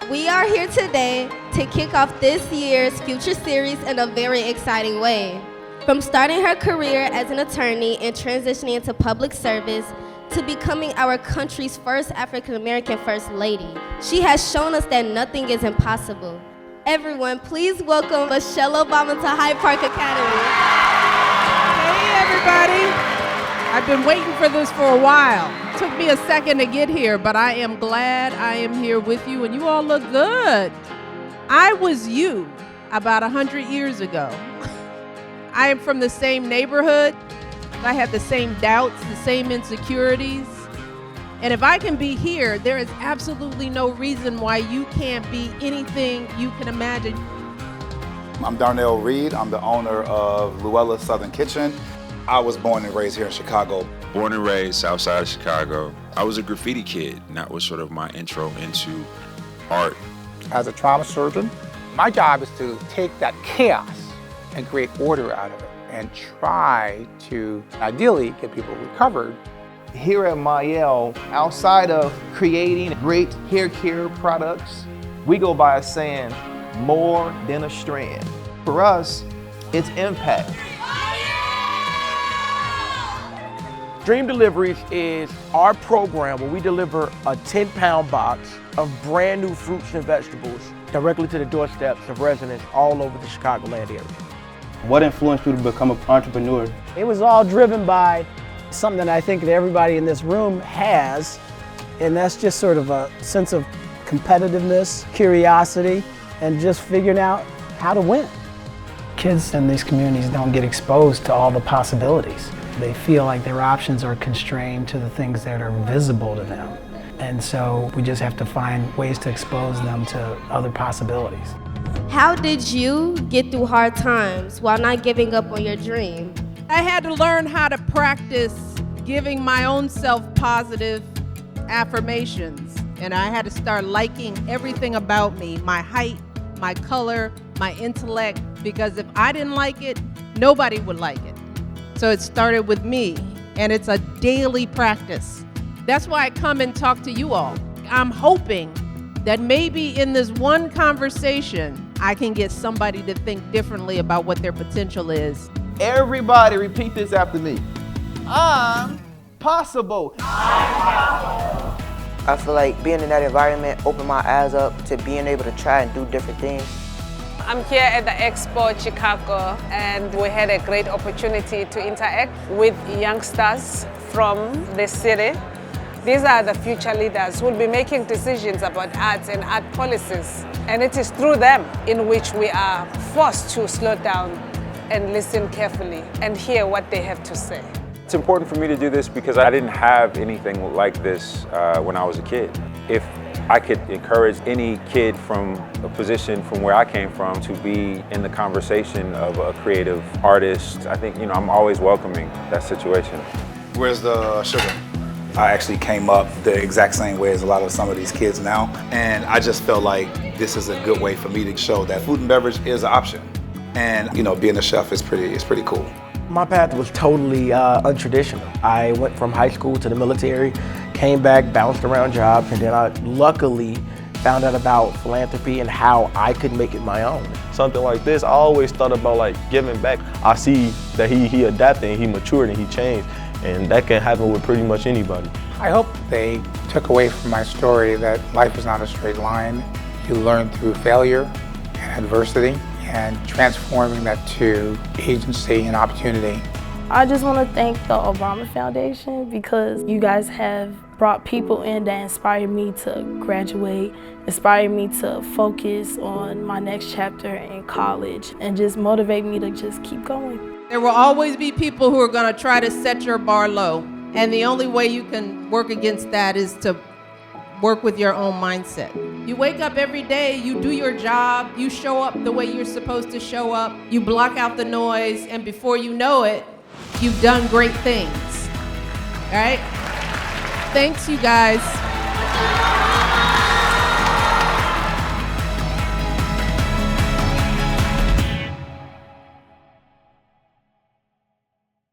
We are here today to kick off this year's Future Series in a very exciting way. From starting her career as an attorney and transitioning into public service to becoming our country's first African-American First Lady, she has shown us that nothing is impossible. Everyone, please welcome Michelle Obama to Hyde Park Academy. Hey, everybody. I've been waiting for this for a while. It took me a second to get here, but I am glad I am here with you, and you all look good. I was you about 100 years ago. I am from the same neighborhood. I had the same doubts, the same insecurities. And if I can be here, there is absolutely no reason why you can't be anything you can imagine. I'm Darnell Reed. I'm the owner of Luella's Southern Kitchen. I was born and raised here in Chicago. Born and raised south side of Chicago. I was a graffiti kid, and that was sort of my intro into art. As a trauma surgeon, my job is to take that chaos and create order out of it and try to ideally get people recovered. Here at Mayel, outside of creating great hair care products, we go by a saying, more than a strand. For us, it's impact. Dream Deliveries is our program where we deliver a 10-pound box of brand new fruits and vegetables directly to the doorsteps of residents all over the Chicagoland area. What influenced you to become an entrepreneur? It was all driven by something that I think that everybody in this room has, and that's just sort of a sense of competitiveness, curiosity, and just figuring out how to win. Kids in these communities don't get exposed to all the possibilities. They feel like their options are constrained to the things that are visible to them. And so we just have to find ways to expose them to other possibilities. How did you get through hard times while not giving up on your dream? I had to learn how to practice giving my own self positive affirmations. And I had to start liking everything about me, my height, my color, my intellect, because if I didn't like it, nobody would like it. So it started with me, and it's a daily practice. That's why I come and talk to you all. I'm hoping that maybe in this one conversation, I can get somebody to think differently about what their potential is. Everybody repeat this after me. I'm possible. I feel like being in that environment opened my eyes up to being able to try and do different things. I'm here at the Expo Chicago, and we had a great opportunity to interact with youngsters from the city. These are the future leaders who will be making decisions about arts and art policies. And it is through them in which we are forced to slow down and listen carefully and hear what they have to say. It's important for me to do this because I didn't have anything like this when I was a kid. If I could encourage any kid from a position from where I came from to be in the conversation of a creative artist, I think, I'm always welcoming that situation. Where's the sugar? I actually came up the exact same way as some of these kids now, and I just felt like this is a good way for me to show that food and beverage is an option. And being a chef is pretty cool. My path was totally untraditional. I went from high school to the military, came back, bounced around jobs, and then I luckily found out about philanthropy and how I could make it my own. Something like this, I always thought about giving back. I see that he adapted and he matured and he changed, and that can happen with pretty much anybody. I hope they took away from my story that life is not a straight line. You learn through failure and adversity, and transforming that to agency and opportunity. I just want to thank the Obama Foundation because you guys have brought people in that inspired me to graduate, inspired me to focus on my next chapter in college, and just motivate me to just keep going. There will always be people who are going to try to set your bar low, and the only way you can work against that is to work with your own mindset. You wake up every day, you do your job, you show up the way you're supposed to show up, you block out the noise, and before you know it, you've done great things. All right? Thanks, you guys.